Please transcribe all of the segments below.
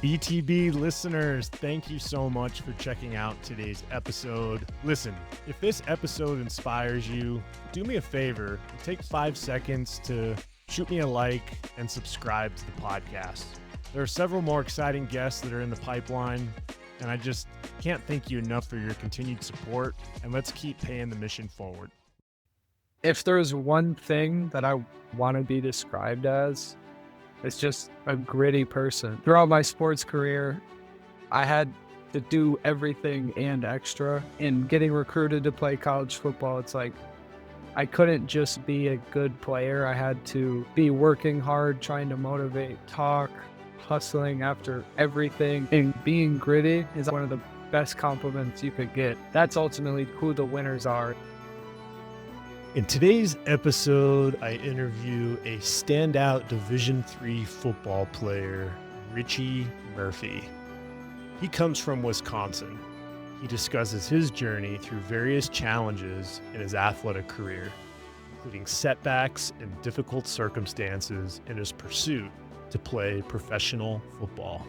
BTB listeners, thank you so much for checking out today's episode. Listen, if this episode inspires you, do me a favor and take 5 seconds to shoot me a like and subscribe to the podcast. There are several more exciting guests that are in the pipeline, and I just can't thank you enough for your continued support, and let's keep paying the mission forward. If there's one thing that I want to be described as, it's just a gritty person. Throughout my sports career, I had to do everything and extra. In getting recruited to play college football, it's like I couldn't just be a good player. I had to be working hard, trying to motivate, talk, hustling after everything. And being gritty is one of the best compliments you could get. That's ultimately who the winners are. In today's episode, I interview a standout Division III football player, Richie Murphy. He comes from Wisconsin. He discusses his journey through various challenges in his athletic career, including setbacks and difficult circumstances in his pursuit to play professional football.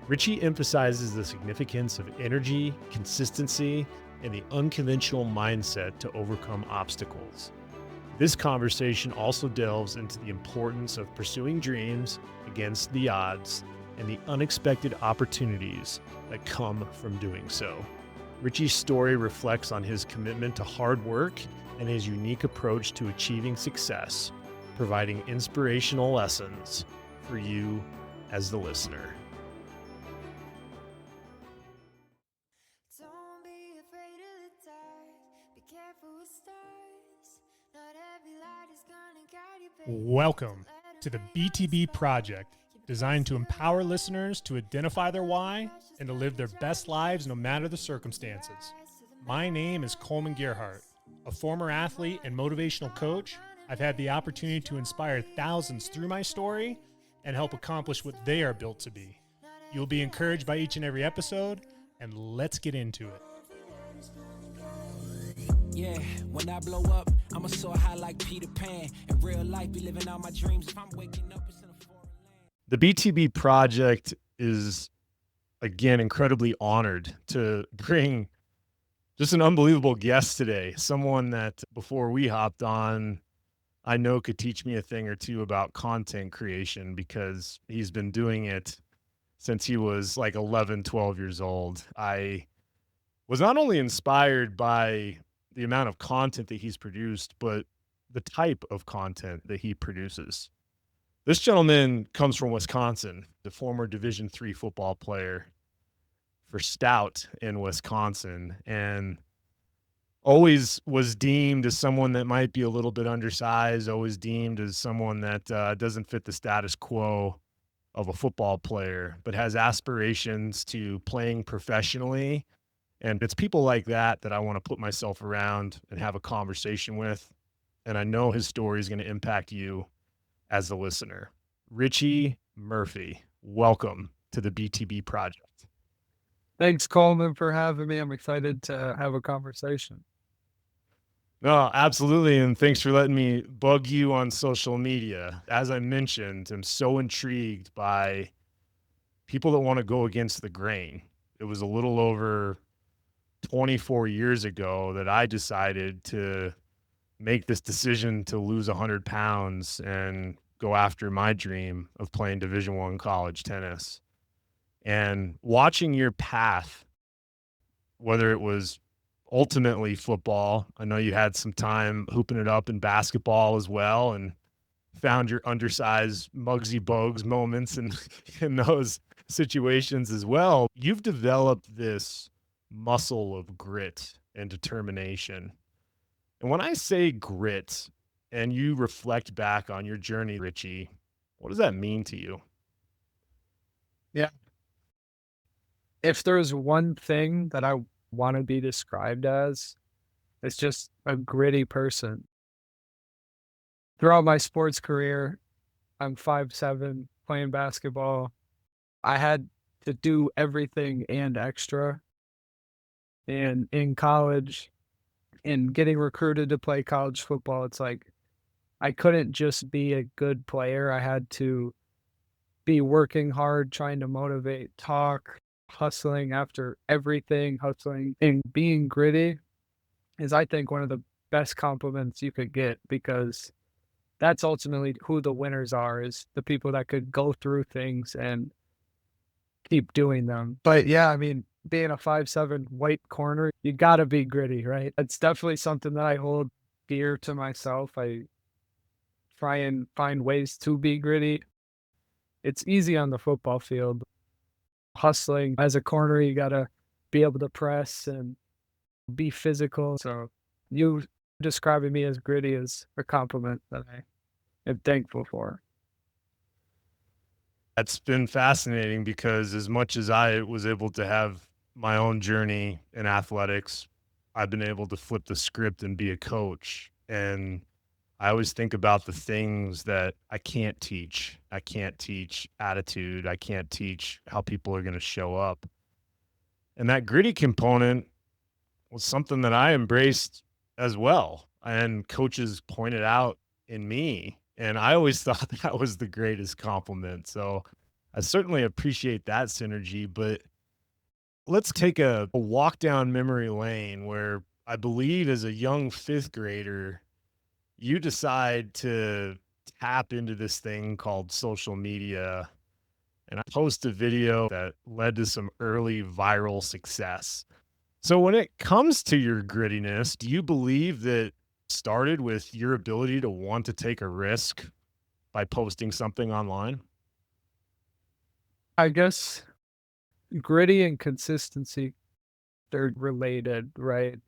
Richie emphasizes the significance of energy, consistency, and the unconventional mindset to overcome obstacles. This conversation also delves into the importance of pursuing dreams against the odds and the unexpected opportunities that come from doing so. Richie's story reflects on his commitment to hard work and his unique approach to achieving success, providing inspirational lessons for you as the listener. Welcome to the BTB Project, designed to empower listeners to identify their why and to live their best lives no matter the circumstances. My name is Kollman Gearhart. A former athlete and motivational coach, I've had the opportunity to inspire thousands through my story and help accomplish what they are built to be. You'll be encouraged by each and every episode, and let's get into it. Yeah, when I blow up, I'ma soar high like Peter Pan. In real life, be living out my dreams. If I'm waking up, it's in a foreign land. The BTB Project is, again, incredibly honored to bring just an unbelievable guest today. Someone that, before we hopped on, I know could teach me a thing or two about content creation because he's been doing it since he was like 11, 12 years old. I was not only inspired by the amount of content that he's produced, but the type of content that he produces. This gentleman comes from Wisconsin, the former Division III football player for Stout in Wisconsin, and always was deemed as someone that might be a little bit undersized, always deemed as someone that doesn't fit the status quo of a football player, but has aspirations to playing professionally. And it's people like that that I want to put myself around and have a conversation with. And I know his story is going to impact you as the listener. Richie Murphy, welcome to the BTB Project. Thanks, Kollman, for having me. I'm excited to have a conversation. No, absolutely. And thanks for letting me bug you on social media. As I mentioned, I'm so intrigued by people that want to go against the grain. It was a little over 24 years ago that I decided to make this decision to lose 100 pounds and go after my dream of playing Division I college tennis. And watching your path, whether it was ultimately football, I know you had some time hooping it up in basketball as well and found your undersized Muggsy Bogues moments in those situations as well. You've developed this muscle of grit and determination. And when I say grit and you reflect back on your journey, Richie, what does that mean to you? Yeah. If there's one thing that I want to be described as, it's just a gritty person. Throughout my sports career, I'm 5'7", playing basketball. I had to do everything and extra. And in college, in getting recruited to play college football, it's like I couldn't just be a good player. I had to be working hard, trying to motivate, talk, hustling after everything, hustling and being gritty is, I think, one of the best compliments you could get, because that's ultimately who the winners are, is the people that could go through things and keep doing them. But yeah, I mean, being a 5'7" white corner, you gotta be gritty, right? It's definitely something that I hold dear to myself. I try and find ways to be gritty. It's easy on the football field. Hustling as a corner, you gotta be able to press and be physical. So you describing me as gritty is a compliment that I am thankful for. That's been fascinating because as much as I was able to have my own journey in athletics, I've been able to flip the script and be a coach. And I always think about the things that I can't teach. I can't teach attitude. I can't teach how people are going to show up. And that gritty component was something that I embraced as well. And coaches pointed out in me. And I always thought that was the greatest compliment. So I certainly appreciate that synergy. But let's take a walk down memory lane where I believe as a young fifth grader, you decide to tap into this thing called social media and I post a video that led to some early viral success. So when it comes to your grittiness, do you believe that started with your ability to want to take a risk by posting something online? I guess gritty and consistency, they're related, right?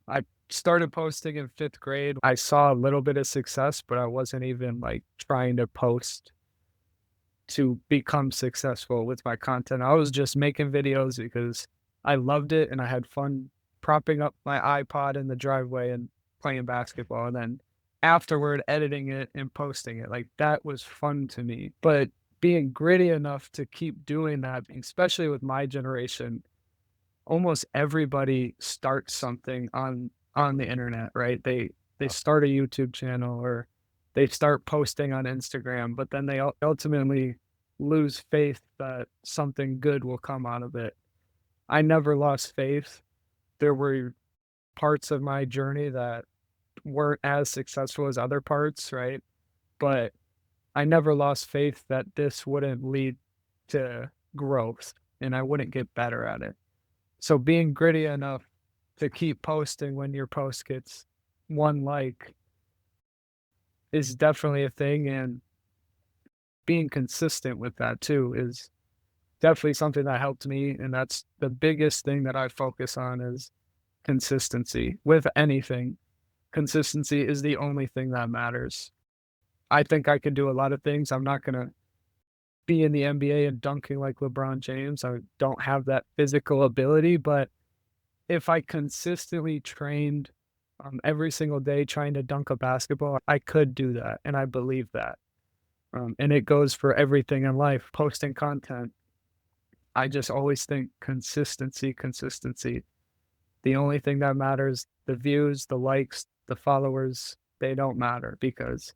I started posting in 5th grade. I saw a little bit of success, but I wasn't even like trying to post to become successful with my content. I was just making videos because I loved it and I had fun propping up my iPod in the driveway and playing basketball. And then afterward, editing it and posting it. Like that was fun to me. But being gritty enough to keep doing that, especially with my generation, almost everybody starts something on the internet, right? They start a YouTube channel or they start posting on Instagram, but then they ultimately lose faith that something good will come out of it. I never lost faith. There were parts of my journey that weren't as successful as other parts, right? But I never lost faith that this wouldn't lead to growth and I wouldn't get better at it. So being gritty enough to keep posting when your post gets 1 like is definitely a thing, and being consistent with that too is definitely something that helped me, and that's the biggest thing that I focus on is consistency. With anything, consistency is the only thing that matters. I think I can do a lot of things. I'm not gonna be in the NBA and dunking like LeBron James. I don't have that physical ability, but if I consistently trained, every single day trying to dunk a basketball, I could do that, and I believe that. And it goes for everything in life, posting content. I just always think consistency, consistency. The only thing that matters, the views, the likes, the followers, they don't matter, because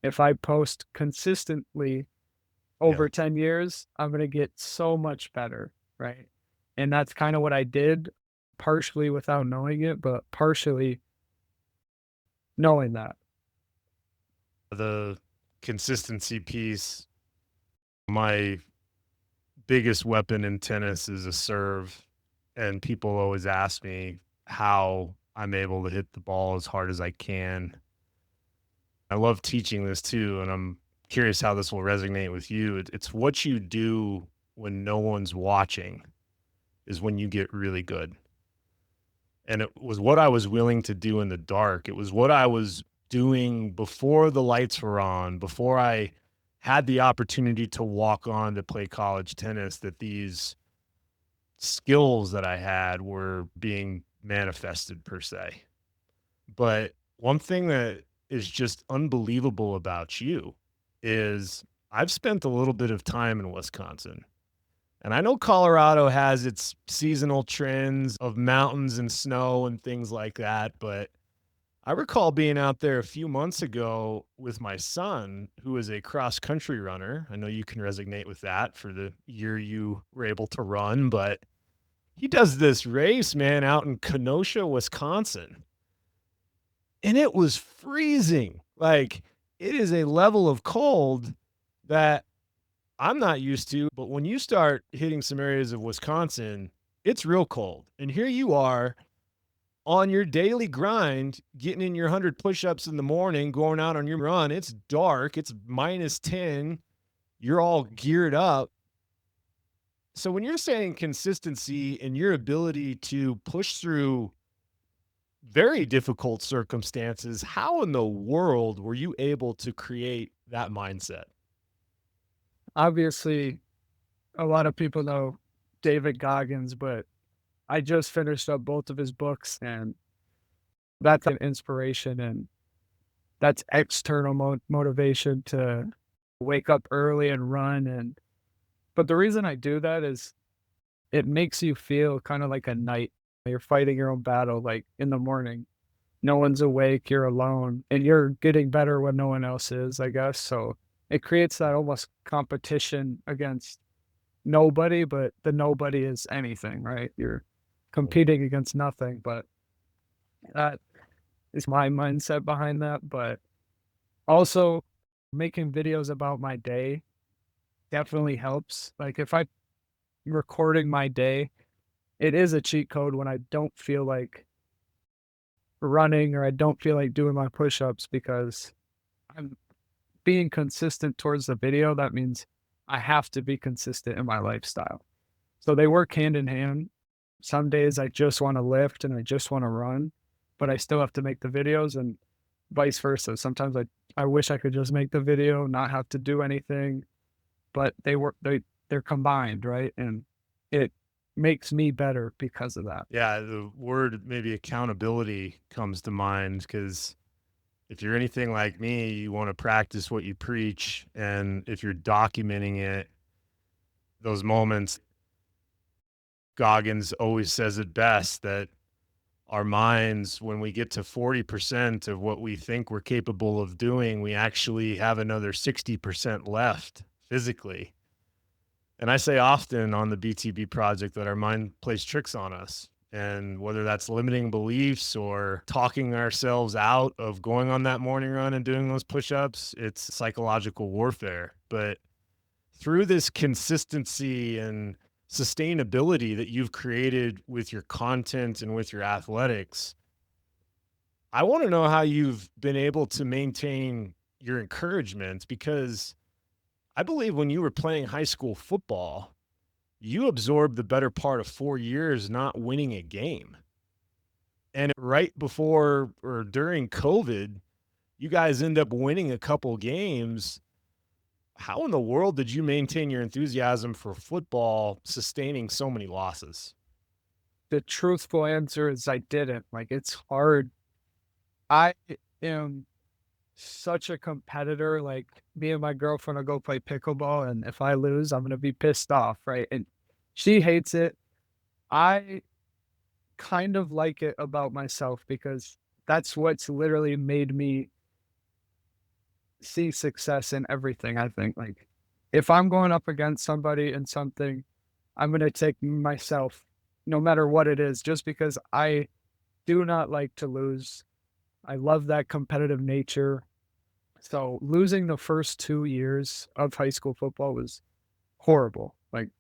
if I post consistently Yeah. over 10 years, I'm gonna get so much better, right? And that's kinda what I did, partially without knowing it, but partially knowing that. The consistency piece, my biggest weapon in tennis is a serve. And people always ask me how I'm able to hit the ball as hard as I can. I love teaching this too, and I'm curious how this will resonate with you. It's what you do when no one's watching is when you get really good. And it was what I was willing to do in the dark. It was what I was doing before the lights were on, before I had the opportunity to walk on to play college tennis, that these skills that I had were being manifested per se. But one thing that is just unbelievable about you is I've spent a little bit of time in Wisconsin. And I know Colorado has its seasonal trends of mountains and snow and things like that, but I recall being out there a few months ago with my son, who is a cross country runner. I know you can resonate with that for the year you were able to run, but he does this race, man, out in Kenosha, Wisconsin, and it was freezing. Like, it is a level of cold that I'm not used to, but when you start hitting some areas of Wisconsin, it's real cold. And here you are on your daily grind, getting in your 100 push-ups in the morning, going out on your run. It's dark, it's -10. You're all geared up. So when you're saying consistency and your ability to push through very difficult circumstances, how in the world were you able to create that mindset? Obviously, a lot of people know David Goggins, but I just finished up both of his books, and that's an inspiration, and that's external motivation to wake up early and run. And but the reason I do that is it makes you feel kind of like a knight. You're fighting your own battle, like in the morning. No one's awake, you're alone, and you're getting better when no one else is, I guess. So it creates that almost competition against nobody, but the nobody is anything, right? You're competing against nothing, but that is my mindset behind that. But also making videos about my day definitely helps. Like if I'm recording my day, it is a cheat code when I don't feel like running or I don't feel like doing my push-ups because I'm being consistent towards the video. That means I have to be consistent in my lifestyle. So they work hand in hand. Some days I just want to lift and I just want to run, but I still have to make the videos and vice versa. Sometimes I wish I could just make the video, not have to do anything, but they're combined, right? And it makes me better because of that. Yeah, the word maybe accountability comes to mind because if you're anything like me, you want to practice what you preach. And if you're documenting it, those moments, Goggins always says it best that our minds, when we get to 40% of what we think we're capable of doing, we actually have another 60% left physically. And I say often on the BTB project that our mind plays tricks on us. And whether that's limiting beliefs or talking ourselves out of going on that morning run and doing those push ups, it's psychological warfare. But through this consistency and sustainability that you've created with your content and with your athletics, I want to know how you've been able to maintain your encouragement because I believe when you were playing high school football, you absorbed the better part of 4 years not winning a game. And right before or during COVID, you guys end up winning a couple games. How in the world did you maintain your enthusiasm for football sustaining so many losses? The truthful answer is I didn't. Like it's hard. I am such a competitor. Like me and my girlfriend will go play pickleball, and if I lose, I'm gonna be pissed off, right? And she hates it. I kind of like it about myself because that's what's literally made me see success in everything, I think. Like, if I'm going up against somebody in something, I'm gonna take myself no matter what it is, just because I do not like to lose. I love that competitive nature. So losing the first 2 years of high school football was horrible. Like,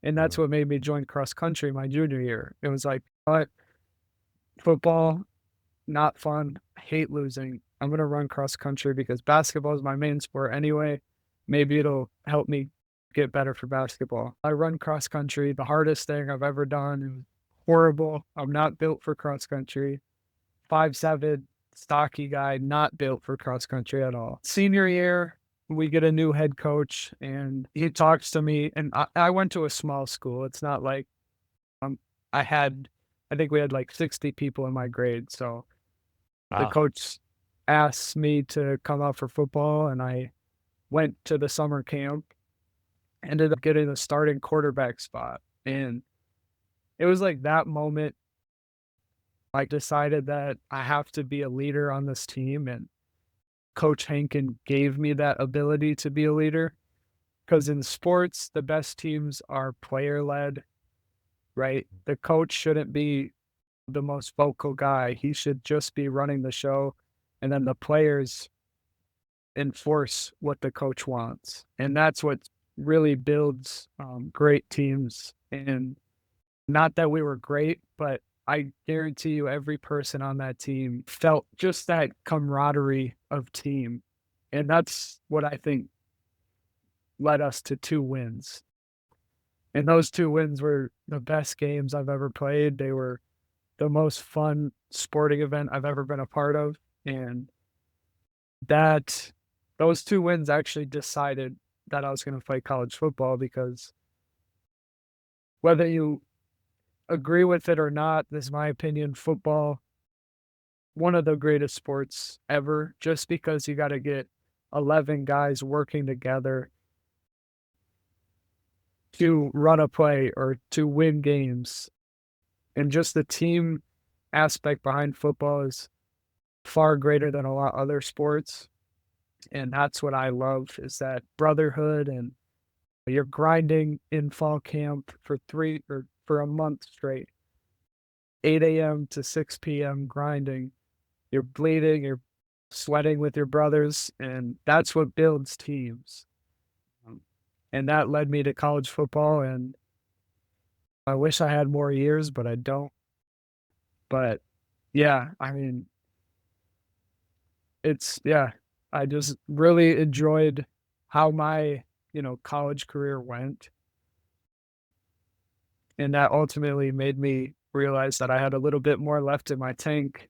and that's Mm. what made me join cross country my junior year. It was like, "What? Football, not fun. I hate losing. I'm gonna run cross country because basketball is my main sport anyway. Maybe it'll help me get better for basketball." I run cross country, the hardest thing I've ever done. It was horrible. I'm not built for cross country. 5'7", stocky guy, not built for cross country at all. Senior year, we get a new head coach and he talks to me, and I went to a small school. It's not like um I had I think we had like 60 people in my grade. So the Wow. coach asked me to come out for football, and I went to the summer camp, ended up getting the starting quarterback spot. And it was like that moment I decided that I have to be a leader on this team, and Coach Hankin gave me that ability to be a leader. Because in sports, the best teams are player led, right? The coach shouldn't be the most vocal guy. He should just be running the show, and then the players enforce what the coach wants. And that's what really builds great teams. And not that we were great, but I guarantee you every person on that team felt just that camaraderie of team. And that's what I think led us to 2 wins. And those 2 wins were the best games I've ever played. They were the most fun sporting event I've ever been a part of, and that those 2 wins actually decided that I was gonna play college football because whether you agree with it or not, this is my opinion, football, one of the greatest sports ever, just because you gotta get 11 guys working together to run a play or to win games. And just the team aspect behind football is far greater than a lot of other sports. And that's what I love is that brotherhood, and you're grinding in fall camp for 3 or for a month straight, 8 a.m. to 6 p.m. grinding. You're bleeding, you're sweating with your brothers, and that's what builds teams. And that led me to college football, and I wish I had more years, but I don't. But yeah, I mean, yeah, I just really enjoyed how my, college career went. And that ultimately made me realize that I had a little bit more left in my tank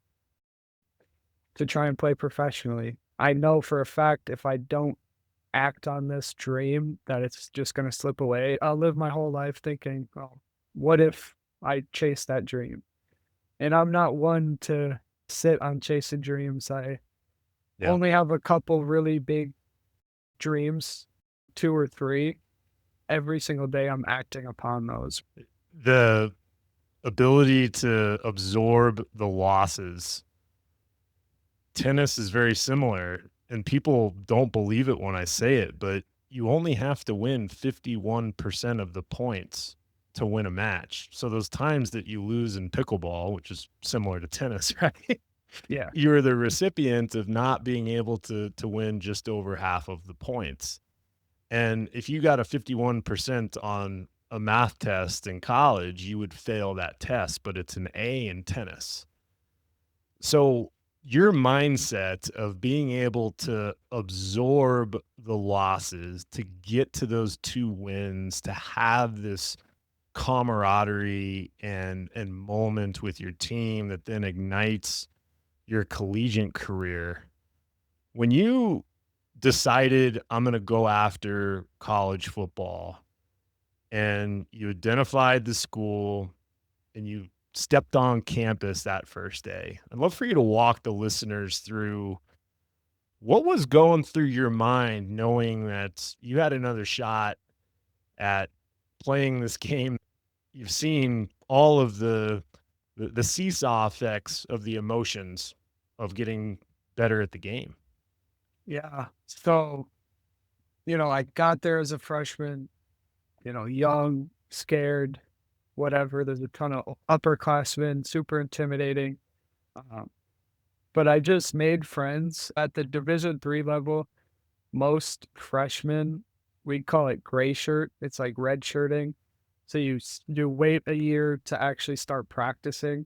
to try and play professionally. I know for a fact if I don't act on this dream that it's just going to slip away. I'll live my whole life thinking, "Oh, what if I chase that dream?" And I'm not one to sit on chasing dreams. I Yeah. only have a couple really big dreams, 2 or 3. Every single day I'm acting upon those. The ability to absorb the losses. Tennis is very similar, and people don't believe it when I say it, but you only have to win 51% of the points to win a match. So those times that you lose in pickleball, which is similar to tennis, right? Yeah. You're the recipient of not being able to win just over half of the points. And if you got a 51% on a math test in college, you would fail that test, but it's an A in tennis. So your mindset of being able to absorb the losses, to get to those 2 wins, to have this camaraderie and moment with your team that then ignites your collegiate career. When you decided I'm going to go after college football and you identified the school and you stepped on campus that first day, I'd love for you to walk the listeners through what was going through your mind knowing that you had another shot at playing this game. You've seen all of the seesaw effects of the emotions of getting better at the game. Yeah. So, I got there as a freshman, young, scared, whatever. There's a ton of upperclassmen, super intimidating. Um, but I just made friends at the Division 3 level. Most freshmen, we call it gray shirt. It's like red shirting. So you wait a year to actually start practicing.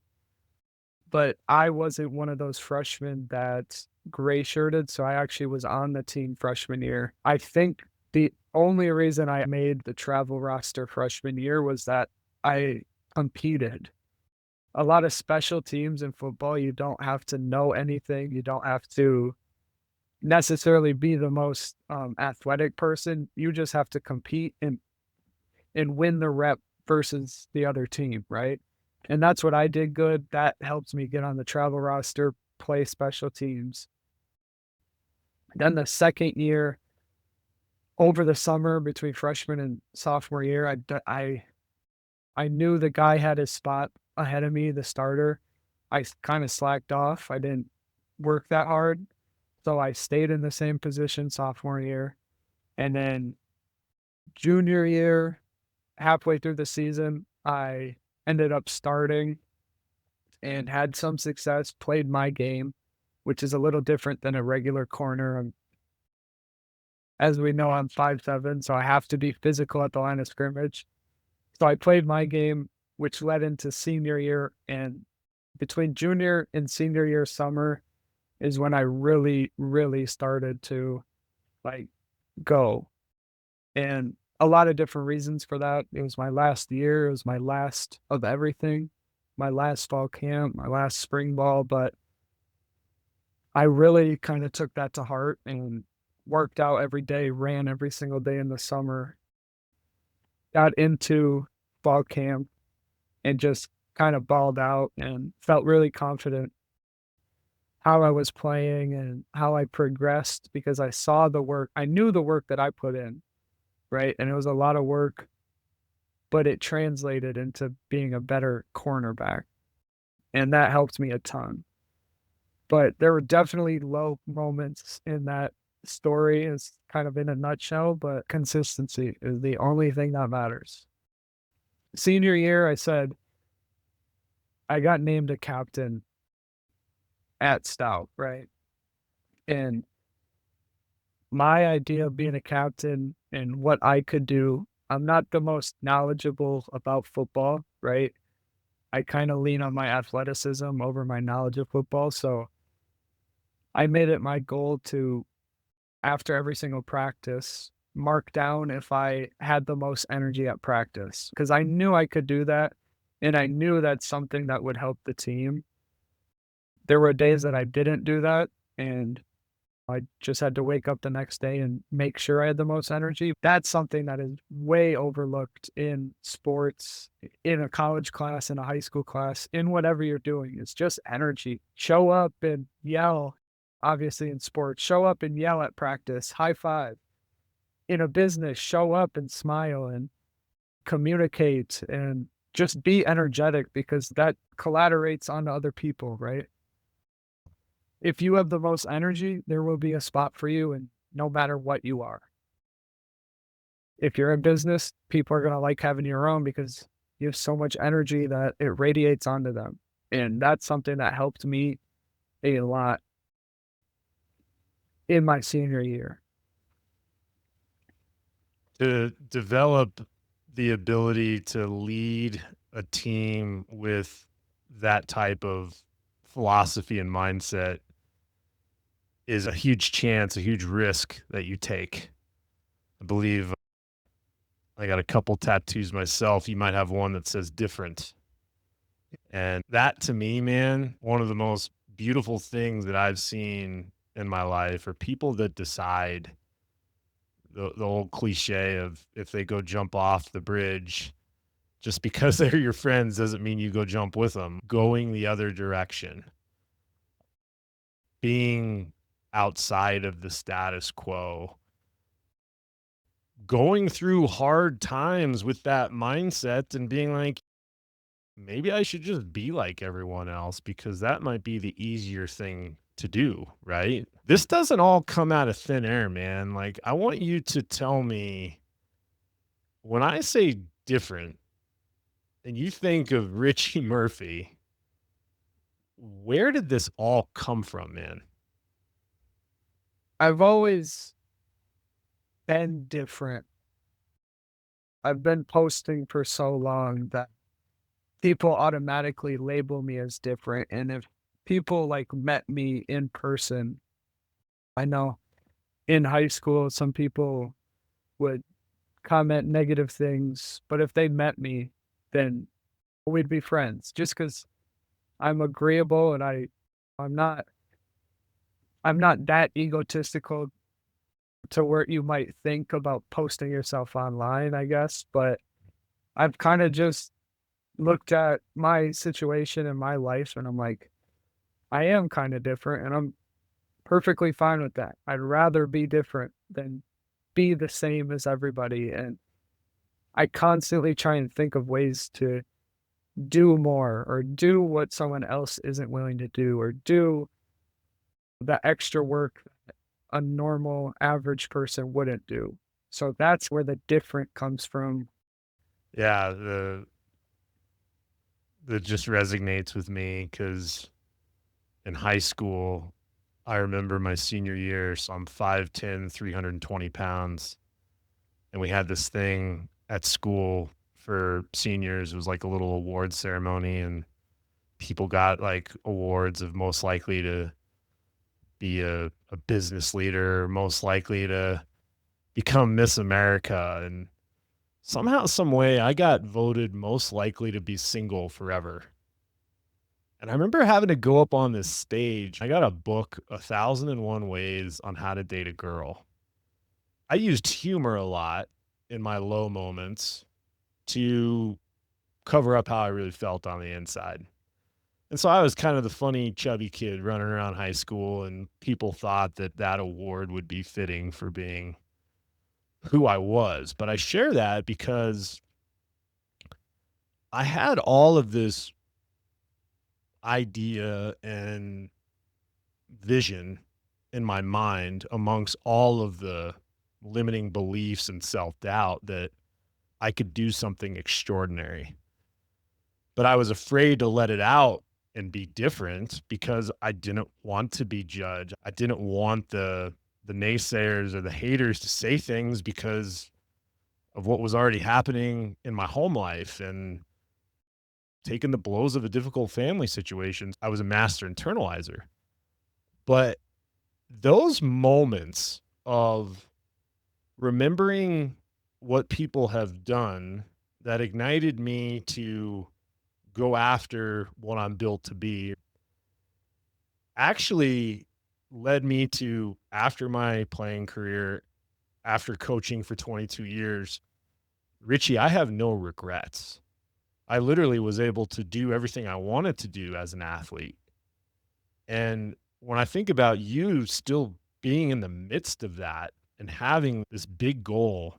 But I wasn't one of those freshmen that gray shirted, so I actually was on the team freshman year. I think the only reason I made the travel roster freshman year was that I competed. A lot of special teams in football, you don't have to know anything. You don't have to necessarily be the most athletic person. You just have to compete and win the rep versus the other team, right? And that's what I did good. That helps me get on the travel roster, play special teams. Then the second year, over the summer between freshman and sophomore year, I knew the guy had his spot ahead of me, the starter. I kind of slacked off. I didn't work that hard. So I stayed in the same position sophomore year. And then junior year, halfway through the season, I ended up starting and had some success, played my game, which is a little different than a regular corner. As we know, I'm 5'7", so I have to be physical at the line of scrimmage. So I played my game, which led into senior year. And between junior and senior year summer is when I really, really started to like go. And a lot of different reasons for that. It was my last year. It was my last of everything, my last fall camp, my last spring ball. But I really kind of took that to heart and worked out every day, ran every single day in the summer, got into fall camp and just kind of balled out and felt really confident how I was playing and how I progressed because I saw the work. I knew the work that I put in, right? And it was a lot of work, but it translated into being a better cornerback. And that helped me a ton. But there were definitely low moments in that story, is kind of in a nutshell, but consistency is the only thing that matters. Senior year, I said, I got named a captain at Stout, right? And my idea of being a captain and what I could do, I'm not the most knowledgeable about football, right? I kind of lean on my athleticism over my knowledge of football. So I made it my goal to, after every single practice, mark down if I had the most energy at practice because I knew I could do that. And I knew that's something that would help the team. There were days that I didn't do that. And I just had to wake up the next day and make sure I had the most energy. That's something that is way overlooked in sports, in a college class, in a high school class, in whatever you're doing. It's just energy. Show up and yell. Obviously, in sports, show up and yell at practice, high five. In a business, show up and smile and communicate and just be energetic because that collaborates onto other people, right? If you have the most energy, there will be a spot for you, and no matter what you are. If you're in business, people are going to like having you around because you have so much energy that it radiates onto them. And that's something that helped me a lot in my senior year. To develop the ability to lead a team with that type of philosophy and mindset is a huge chance, a huge risk that you take. I believe I got a couple tattoos myself. You might have one that says different. And that to me, man, one of the most beautiful things that I've seen in my life are people that decide the old cliche of if they go jump off the bridge, just because they're your friends doesn't mean you go jump with them. Going the other direction, being outside of the status quo, going through hard times with that mindset and being like, maybe I should just be like everyone else because that might be the easier thing to do, right? This doesn't all come out of thin air, man. Like, I want you to tell me when I say different and you think of Richie Murphy, where did this all come from, man? I've always been different. I've been posting for so long that people automatically label me as different. And if people like met me in person, I know in high school, some people would comment negative things, but if they met me, then we'd be friends just because I'm agreeable and I'm not, I'm not that egotistical to where you might think about posting yourself online, I guess. But I've kind of just looked at my situation in my life and I'm like, I am kind of different and I'm perfectly fine with that. I'd rather be different than be the same as everybody. And I constantly try and think of ways to do more or do what someone else isn't willing to do or do the extra work a normal average person wouldn't do. So that's where the different comes from. Yeah, that just resonates with me because in high school, I remember my senior year, so I'm 5'10", 320 pounds, and we had this thing at school for seniors. It was like a little award ceremony, and people got like awards of most likely to be a business leader, most likely to become Miss America. And somehow, some way, I got voted most likely to be single forever. And I remember having to go up on this stage. I got a book, 1001 Ways on How to Date a Girl. I used humor a lot in my low moments to cover up how I really felt on the inside. And so I was kind of the funny, chubby kid running around high school, and people thought that that award would be fitting for being who I was. But I share that because I had all of this idea and vision in my mind amongst all of the limiting beliefs and self doubt that I could do something extraordinary. But I was afraid to let it out and be different because I didn't want to be judged. I didn't want the naysayers or the haters to say things because of what was already happening in my home life and taking the blows of a difficult family situation. I was a master internalizer. But those moments of remembering what people have done that ignited me to go after what I'm built to be actually led me to, after my playing career, after coaching for 22 years, Richie, I have no regrets. I literally was able to do everything I wanted to do as an athlete. And when I think about you still being in the midst of that and having this big goal,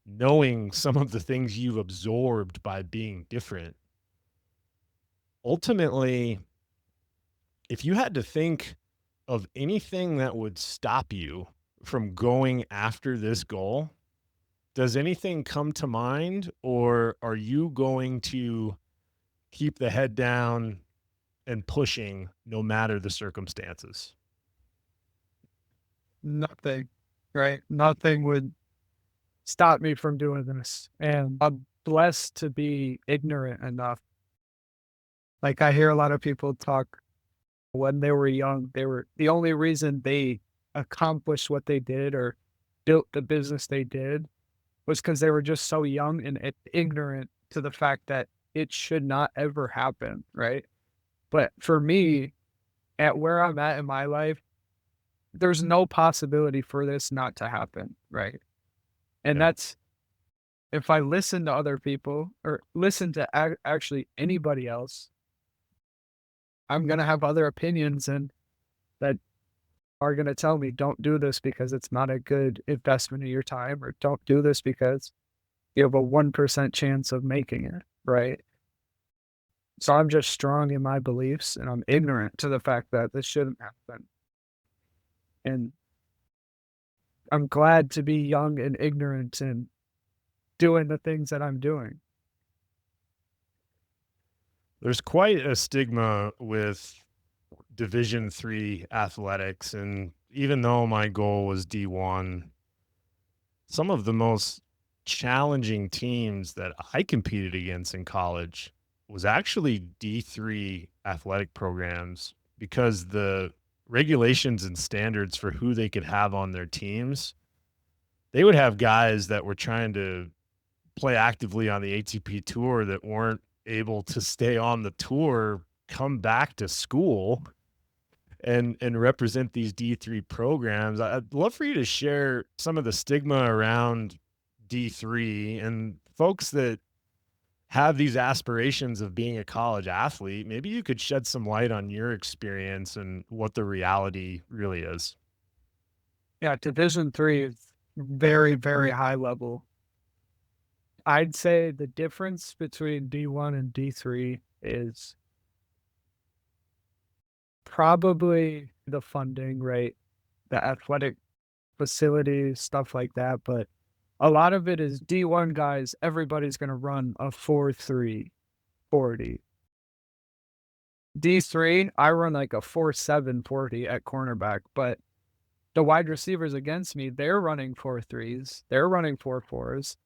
knowing some of the things you've absorbed by being different, ultimately, if you had to think of anything that would stop you from going after this goal, does anything come to mind, or are you going to keep the head down and pushing no matter the circumstances? Nothing, right? Nothing would stop me from doing this. And I'm blessed to be ignorant enough. Like I hear a lot of people talk when they were young, they were the only reason they accomplished what they did or built the business they did was because they were just so young and ignorant to the fact that it should not ever happen, right? But for me, at where I'm at in my life, there's no possibility for this not to happen, right? And Yeah. that's if I listen to other people or listen to actually anybody else, I'm gonna have other opinions and that are gonna tell me, "Don't do this because it's not a good investment of your time," or "Don't do this because you have a 1% chance of making it," right? So I'm just strong in my beliefs and I'm ignorant to the fact that this shouldn't happen. And I'm glad to be young and ignorant and doing the things that I'm doing. There's quite a stigma with Division 3 athletics. And even though my goal was D1, some of the most challenging teams that I competed against in college was actually D3 athletic programs because the regulations and standards for who they could have on their teams, they would have guys that were trying to play actively on the ATP tour that weren't able to stay on the tour, come back to school and represent these D3 programs. I'd love for you to share some of the stigma around D3 and folks that have these aspirations of being a college athlete. Maybe you could shed some light on your experience and what the reality really is. Yeah, Division 3 is very, very high level. I'd say the difference between D1 and D3 is probably the funding, right? The athletic facilities, stuff like that, but a lot of it is D1 guys, everybody's gonna run a 4.3 40. D3, I run like a 4.7 40 at cornerback, but the wide receivers against me, they're running 4.3s, they're running 4.4s.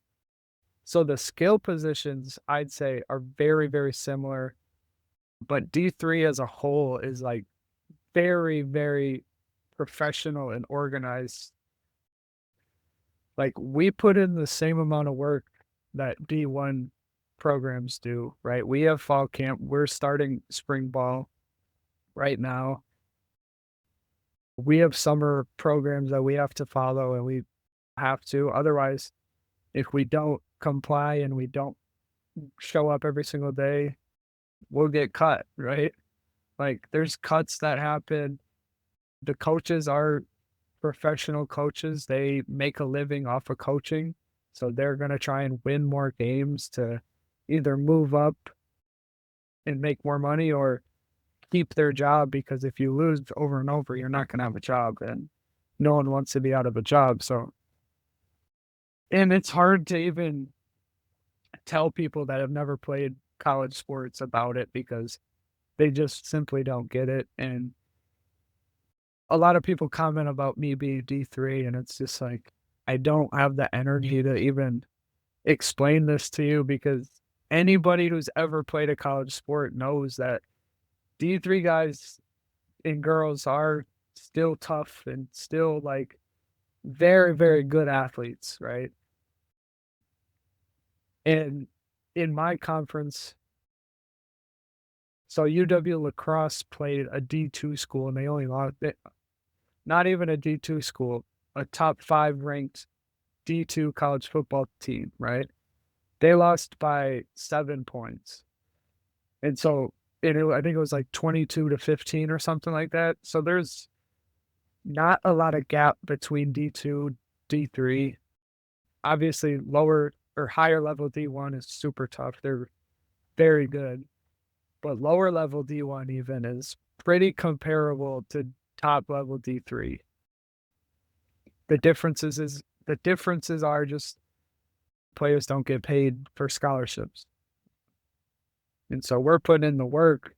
So the skill positions, I'd say, are very, very similar, but D3 as a whole is like very, very professional and organized. Like, we put in the same amount of work that D1 programs do, right? We have fall camp. We're starting spring ball right now. We have summer programs that we have to follow, and we have to. Otherwise, if we don't comply and we don't show up every single day, we'll get cut, right? Like, there's cuts that happen. The coaches are professional coaches. They make a living off of coaching. So they're going to try and win more games to either move up and make more money or keep their job, because if you lose over and over, you're not going to have a job, and no one wants to be out of a job. So, and it's hard to even tell people that have never played college sports about it because they just simply don't get it. And a lot of people comment about me being D3, and it's just like, I don't have the energy to even explain this to you, because anybody who's ever played a college sport knows that D3 guys and girls are still tough and still like very, very good athletes, right? And in my conference, so UW Lacrosse played a D2 school and they only lost it, not even a D2 school, a top 5 ranked D2 college football team, right? They lost by 7 points. And so I think it was like 22-15 or something like that. So there's not a lot of gap between D2, D3. Obviously, lower or higher level D1 is super tough. They're very good. But lower level D1 even is pretty comparable to top level D3. The differences are just players don't get paid for scholarships. And so we're putting in the work,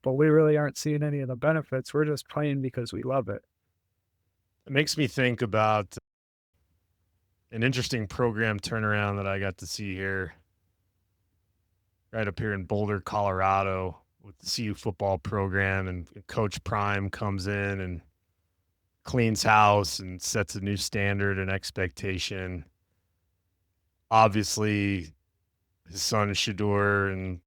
but we really aren't seeing any of the benefits. We're just playing because we love it. It makes me think about an interesting program turnaround that I got to see here, right up here in Boulder, Colorado, with the CU football program. And Coach Prime comes in and cleans house and sets a new standard and expectation. Obviously, his son Shador and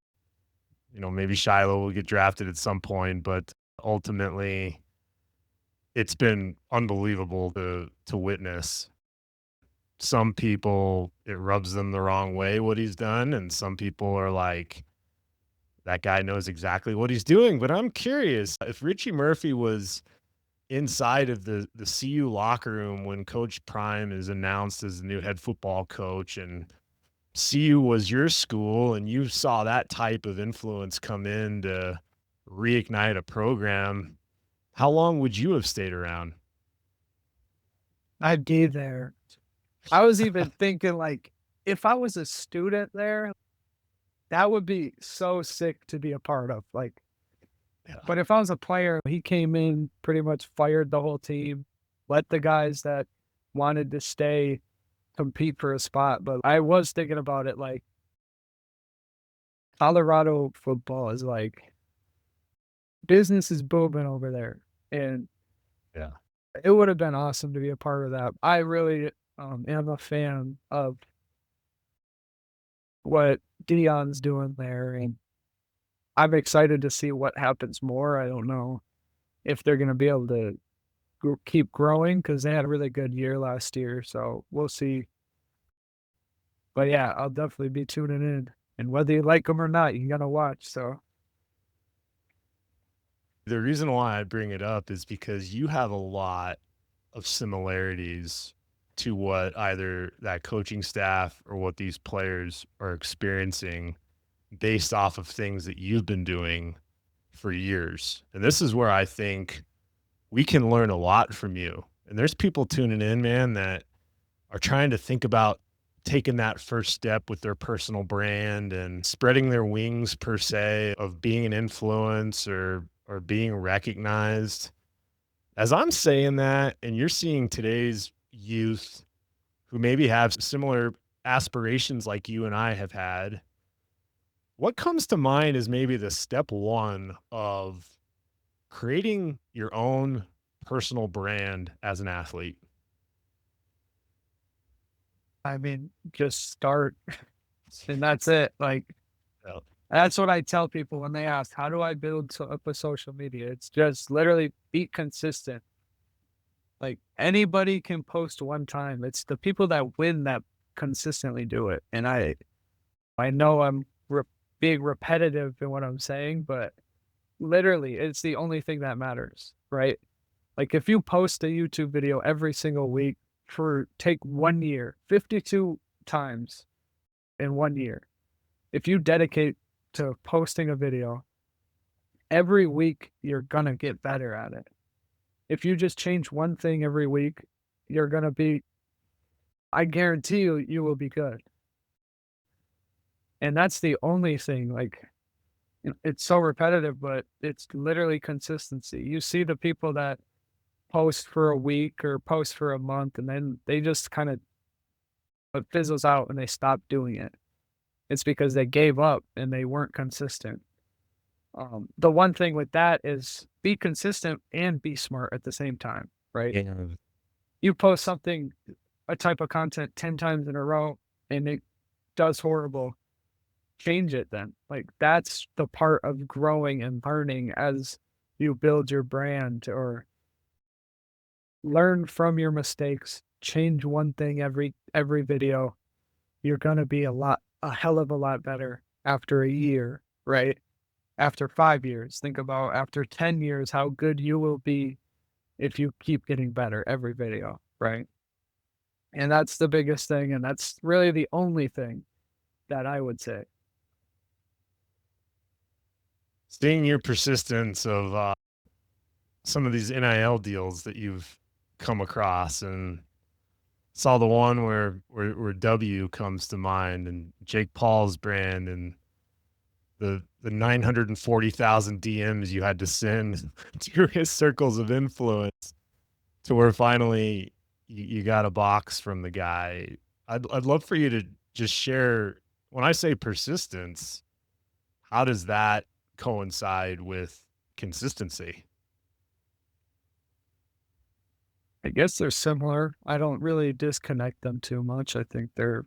maybe Shiloh will get drafted at some point, but ultimately it's been unbelievable to witness. Some people, it rubs them the wrong way what he's done, and some people are like, that guy knows exactly what he's doing. But I'm curious if Richie Murphy was inside of the CU locker room when Coach Prime is announced as the new head football coach, and CU was your school, and you saw that type of influence come in to reignite a program, how long would you have stayed around? I'd be there. I was even thinking, like, if I was a student there, that would be so sick to be a part of. Like, Yeah. but if I was a player, he came in, pretty much fired the whole team, let the guys that wanted to stay compete for a spot. But I was thinking about it, like, Colorado football is like, business is booming over there. And Yeah. it would have been awesome to be a part of that. I really am a fan of what Dion's doing there, and I'm excited to see what happens more. I don't know if they're going to be able to keep growing because they had a really good year last year, so we'll see. But yeah, I'll definitely be tuning in, and whether you like them or not, you gotta watch. So The reason why I bring it up is because you have a lot of similarities to what either that coaching staff or what these players are experiencing based off of things that you've been doing for years. And this is where I think we can learn a lot from you. And there's people tuning in, man, that are trying to think about taking that first step with their personal brand and spreading their wings per se of being an influence or being recognized. As I'm saying that, and you're seeing today's youth who maybe have similar aspirations like you and I have had, what comes to mind is maybe the step one of creating your own personal brand as an athlete? I mean, just start and that's it. Like, Yeah. that's what I tell people when they ask, how do I build up a social media? It's just literally be consistent. Like anybody can post one time. It's the people that win that consistently do it. And I know I'm being repetitive in what I'm saying, but literally it's the only thing that matters, right? Like if you post a YouTube video every single week for take 1 year, 52 times in 1 year, if you dedicate to posting a video every week, you're gonna get better at it. If you just change one thing every week, you're gonna be, I guarantee you, you will be good. And that's the only thing, like, it's so repetitive, but it's literally consistency. You see the people that post for a week or post for a month, and then they just kind of it fizzles out and they stop doing it. It's because they gave up and they weren't consistent. The one thing with that is be consistent and be smart at the same time, right? Yeah. You post something, a type of content 10 times in a row and it does horrible, change it then. Like that's the part of growing and learning as you build your brand or learn from your mistakes, change one thing every video. You're gonna be a hell of a lot better after a year, right? After 5 years, think about after 10 years how good you will be if you keep getting better every video, right? And that's the biggest thing, and that's really the only thing that I would say. Seeing your persistence of some of these NIL deals that you've come across, and saw the one where W comes to mind, and Jake Paul's brand, and the 940,000 DMs you had to send to his circles of influence to where finally you got a box from the guy. I'd love for you to just share, when I say persistence, how does that coincide with consistency? I guess they're similar. I don't really disconnect them too much. I think they're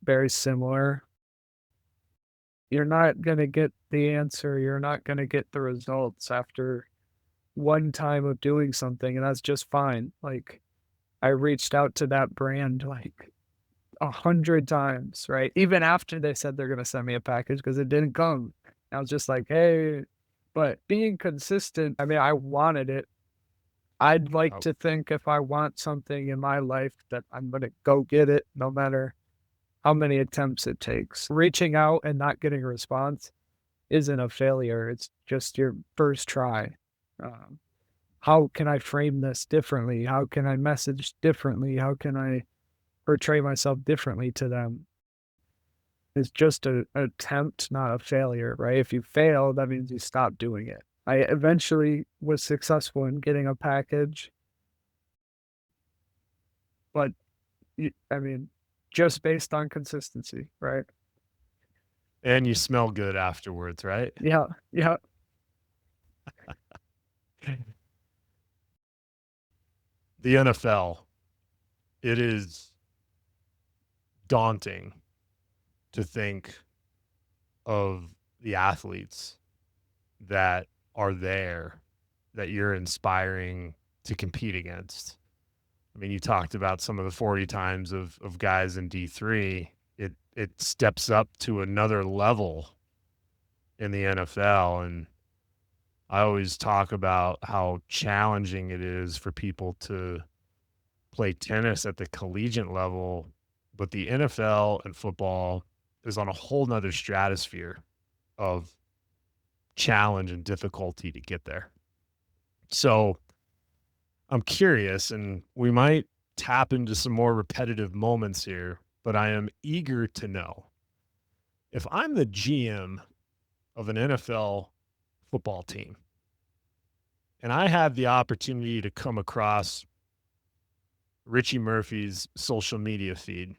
very similar. You're not gonna get the answer, you're not gonna get the results after one time of doing something, and that's just fine. Like, I reached out to that brand, like, 100 times, right? Even after they said they're gonna send me a package because it didn't come. I was just like, "Hey," but being consistent, I mean, I wanted it. I'd like Oh, to think if I want something in my life that I'm gonna go get it no matter how many attempts it takes. Reaching out and not getting a response isn't a failure, it's just your first try. Um, how can I frame this differently? How can I message differently? How can I portray myself differently to them? It's just a attempt, not a failure, right? If you fail, that means you stop doing it. I eventually was successful in getting a package, but I mean, just based on consistency, right? and you smell good afterwards, right? Yeah, yeah. The NFL, it is daunting to think of the athletes that are there that you're inspiring to compete against. I mean, you talked about some of the 40 times of guys in D3. It steps up to another level in the NFL. And I always talk about how challenging it is for people to play tennis at the collegiate level, but the NFL and football is on a whole nother stratosphere of challenge and difficulty to get there. So I'm curious, and we might tap into some more repetitive moments here, but I am eager to know if I'm the GM of an NFL football team and I have the opportunity to come across Richie Murphy's social media feed,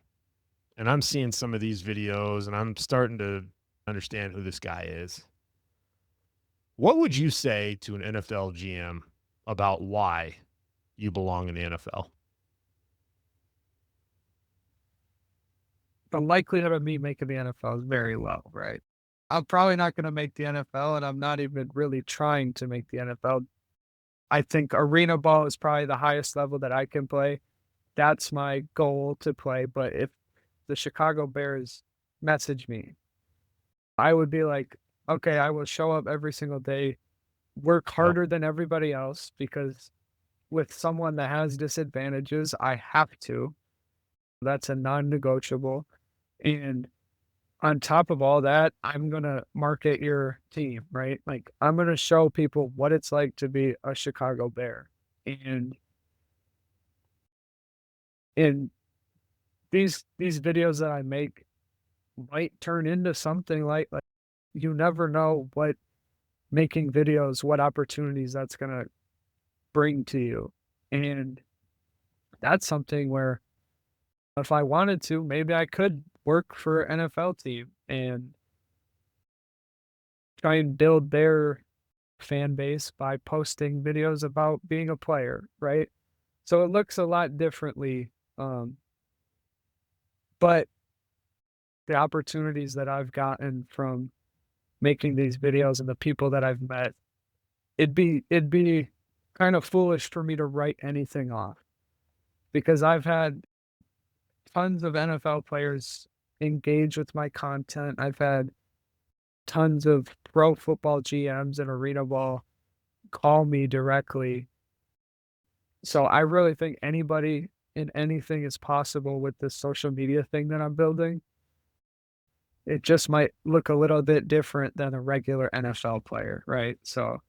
and I'm seeing some of these videos and I'm starting to understand who this guy is. What would you say to an NFL GM about why you belong in the NFL? The likelihood of me making the NFL is very low, right? I'm probably not going to make the NFL, and I'm not even really trying to make the NFL. I think arena ball is probably the highest level that I can play. That's my goal to play. But if the Chicago Bears message me, I would be like, okay, I will show up every single day, work Yep. harder than everybody else because with someone that has disadvantages, I have to. That's a non negotiable. And on top of all that, I'm gonna market your team, right? Like I'm gonna show people what it's like to be a Chicago Bear. And in these videos that I make might turn into something like you never know what making videos, what opportunities that's gonna bring to you. And that's something where if I wanted to, maybe I could work for an NFL team and try and build their fan base by posting videos about being a player, right? So it looks a lot differently. Um, but the opportunities that I've gotten from making these videos and the people that I've met, it'd be kind of foolish for me to write anything off because I've had tons of NFL players engage with my content. I've had tons of pro football GMs and arena ball call me directly. So I really think anybody and anything is possible with this social media thing that I'm building. It just might look a little bit different than a regular NFL player, right? So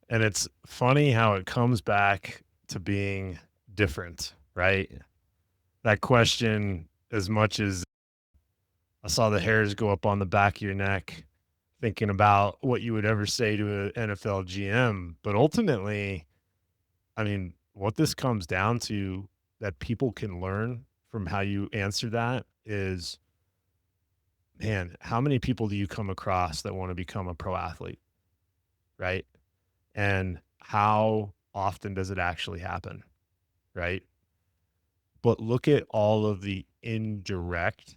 And it's funny how it comes back to being different, right? That question, as much as I saw the hairs go up on the back of your neck, thinking about what you would ever say to an NFL GM. But ultimately, I mean, what this comes down to that people can learn from how you answer that is, man, how many people do you come across that want to become a pro athlete, right? And how often does it actually happen, right? But look at all of the indirect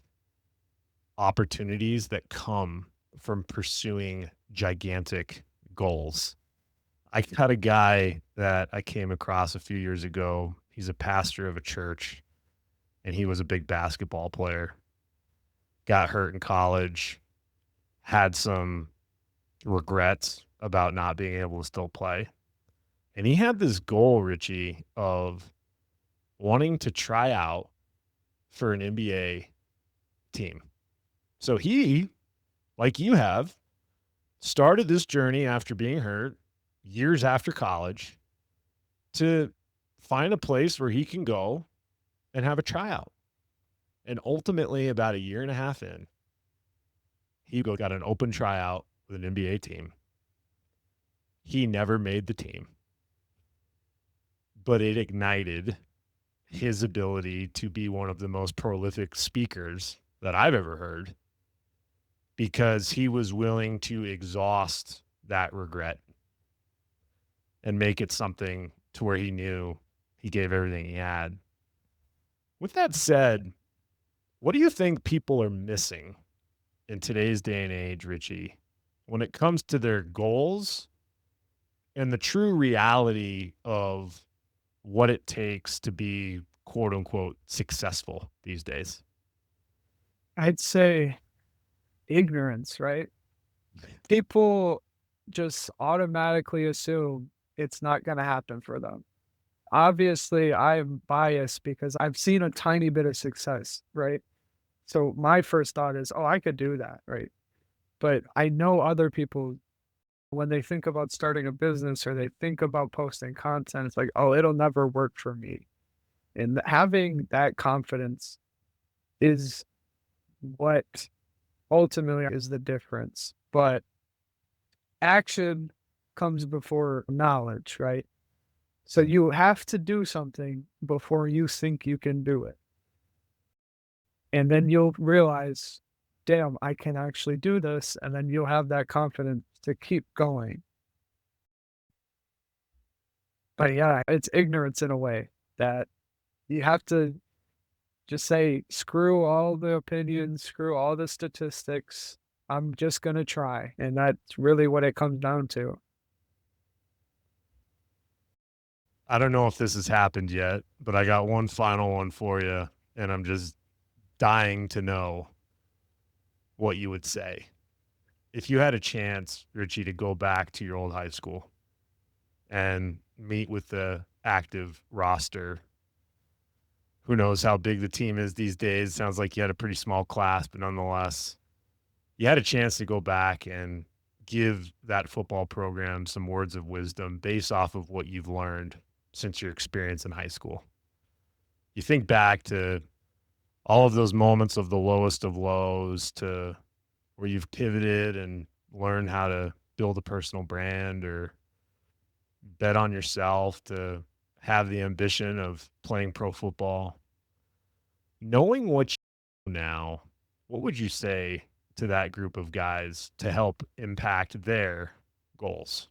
opportunities that come from pursuing gigantic goals. I had a guy that I came across a few years ago. He's a pastor of a church and he was a big basketball player. Got hurt in college, had some regrets about not being able to still play. And he had this goal, Richie, of wanting to try out for an NBA team. So he, like you have, started this journey after being hurt years after college to find a place where he can go and have a tryout. And ultimately, about a year and a half in, he got an open tryout with an NBA team. He never made the team, but it ignited his ability to be one of the most prolific speakers that I've ever heard because he was willing to exhaust that regret and make it something to where he knew he gave everything he had. With that said, what do you think people are missing in today's day and age, Richie, when it comes to their goals and the true reality of what it takes to be quote unquote successful these days? I'd say ignorance, right? People just automatically assume it's not going to happen for them. Obviously, I'm biased because I've seen a tiny bit of success, right? So my first thought is, "Oh, I could do that," right? But I know other people, when they think about starting a business or they think about posting content, it's like, "Oh, it'll never work for me." And having that confidence is what ultimately is the difference. But action comes before knowledge, right? So you have to do something before you think you can do it. And then you'll realize, damn, I can actually do this. And then you'll have that confidence to keep going. But yeah, it's ignorance in a way that you have to just say, screw all the opinions, screw all the statistics. I'm just going to try. And that's really what it comes down to. I don't know if this has happened yet, but I got one final one for you, and I'm just dying to know what you would say. If you had a chance, Richie, to go back to your old high school and meet with the active roster, who knows how big the team is these days? Sounds like you had a pretty small class, but nonetheless, you had a chance to go back and give that football program some words of wisdom based off of what you've learned since your experience in high school. You think back to all of those moments of the lowest of lows to where you've pivoted and learned how to build a personal brand or bet on yourself to have the ambition of playing pro football. Knowing what you know now, what would you say to that group of guys to help impact their goals?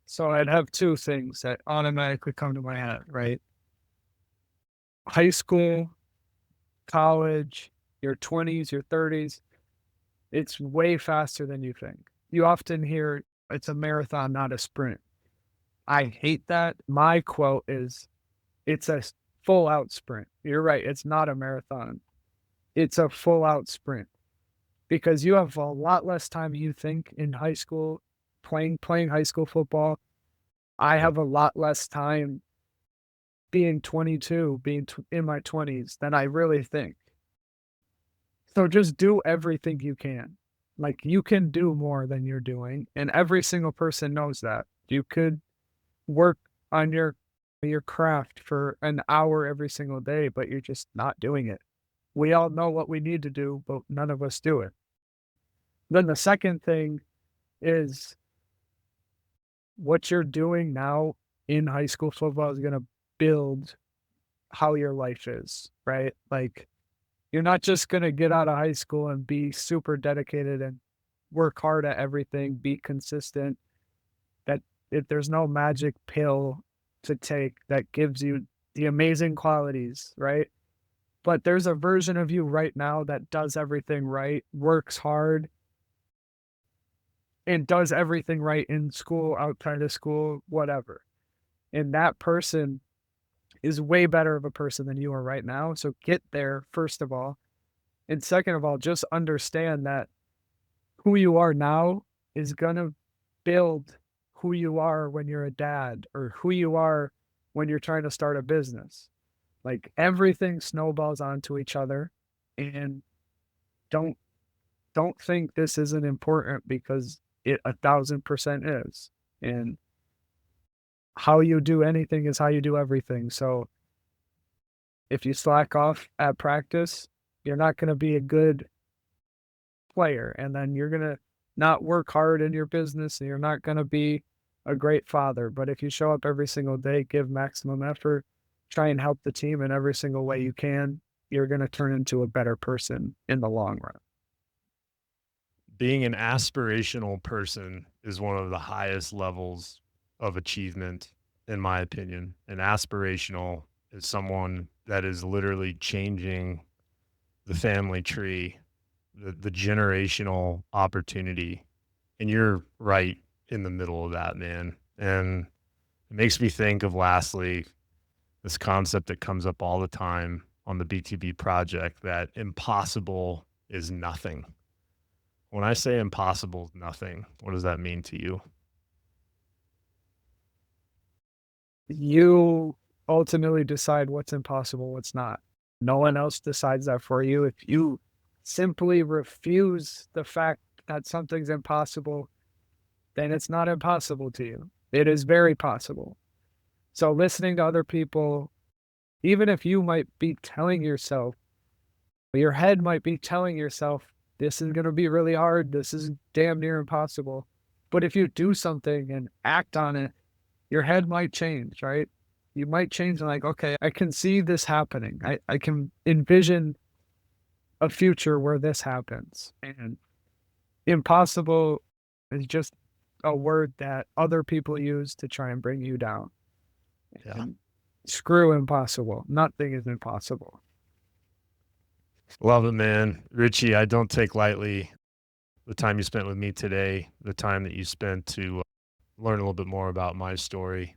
So I'd have two things that automatically come to my head, right? High school, college, your 20s, your 30s, it's way faster than you think. You often hear it's a marathon, not a sprint. I hate that. My quote is it's a full out sprint. You're right. It's not a marathon. It's a full out sprint because you have a lot less time you think in high school playing high school football. I Yep. have a lot less time being 22, in my 20s than I really think. So just do everything you can. Like you can do more than you're doing, and every single person knows that. You could work on your craft for an hour every single day, but you're just not doing it. We all know what we need to do, but none of us do it. Then the second thing is what you're doing now in high school football is going to build how your life is, right? Like you're not just going to get out of high school and be super dedicated and work hard at everything, be consistent. That if there's no magic pill to take that gives you the amazing qualities, right? But there's a version of you right now that does everything right, works hard, and does everything right in school, outside of school, whatever. And that person is way better of a person than you are right now. So get there, first of all. And second of all, just understand that who you are now is going to build who you are when you're a dad or who you are when you're trying to start a business. Like everything snowballs onto each other and don't don't think this isn't important because it 1,000% is. And how you do anything is how you do everything. So if you slack off at practice, you're not going to be a good player. And then you're going to not work hard in your business and you're not going to be a great father. But if you show up every single day, give maximum effort, try and help the team in every single way you can, you're going to turn into a better person in the long run. Being an aspirational person is one of the highest levels of achievement, in my opinion. An aspirational is someone that is literally changing the family tree, the generational opportunity. And you're right in the middle of that, man. And it makes me think of lastly, this concept that comes up all the time on the BTB project that impossible is nothing. When I say impossible is nothing, what does that mean to you? You ultimately decide what's impossible, what's not. No one else decides that for you. If you simply refuse the fact that something's impossible, then it's not impossible to you. It is very possible. So listening to other people, even if you might be telling yourself, your head might be telling yourself, this is going to be really hard. This is damn near impossible. But if you do something and act on it, your head might change, right? You might change and like, okay, I can see this happening. I can envision a future where this happens. And impossible is just a word that other people use to try and bring you down. Yeah. And screw impossible. Nothing is impossible. Love it, man. Richie, I don't take lightly the time you spent with me today, the time that you spent to learn a little bit more about my story.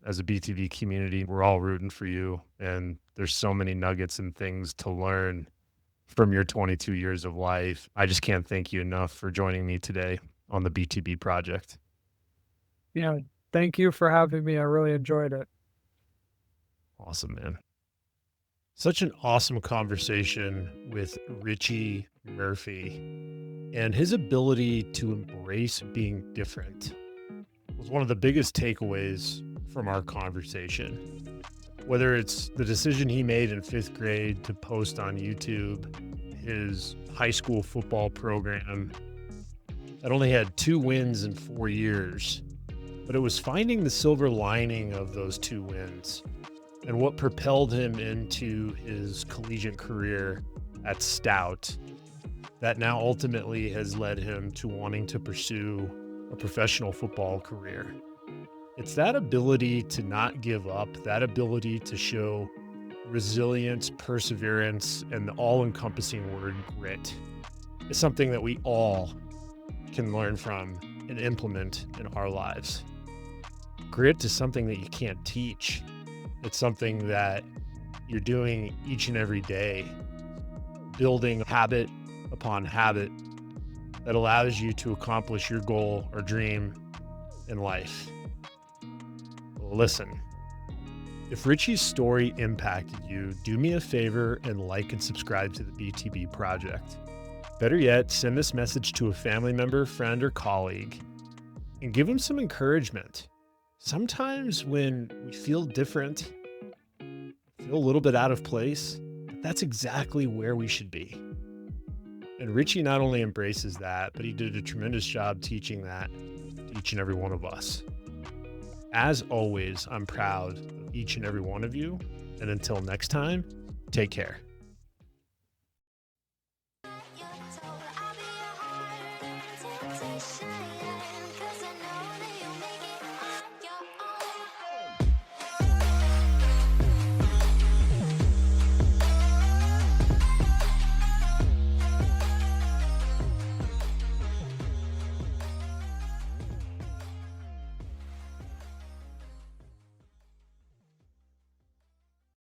As a BTV community, we're all rooting for you. And there's so many nuggets and things to learn from your 22 years of life. I just can't thank you enough for joining me today on the BTB Project. Yeah. Thank you for having me. I really enjoyed it. Awesome, man. Such an awesome conversation with Richie Murphy, and his ability to embrace being different was one of the biggest takeaways from our conversation. Whether it's the decision he made in 5th grade to post on YouTube, his high school football program that only had 2 wins in 4 years, but it was finding the silver lining of those 2 wins and what propelled him into his collegiate career at Stout that now ultimately has led him to wanting to pursue a professional football career. It's that ability to not give up, that ability to show resilience, perseverance, and the all-encompassing word grit is something that we all can learn from and implement in our lives. Grit is something that you can't teach. It's something that you're doing each and every day, building habit upon habit that allows you to accomplish your goal or dream in life. Listen, if Richie's story impacted you, do me a favor and like and subscribe to the BTB Project. Better yet, send this message to a family member, friend, or colleague and give them some encouragement. Sometimes when we feel different, feel a little bit out of place, that's exactly where we should be. And Richie not only embraces that, but he did a tremendous job teaching that to each and every one of us. As always, I'm proud of each and every one of you. And until next time, take care. You're told I'll be a hard temptation.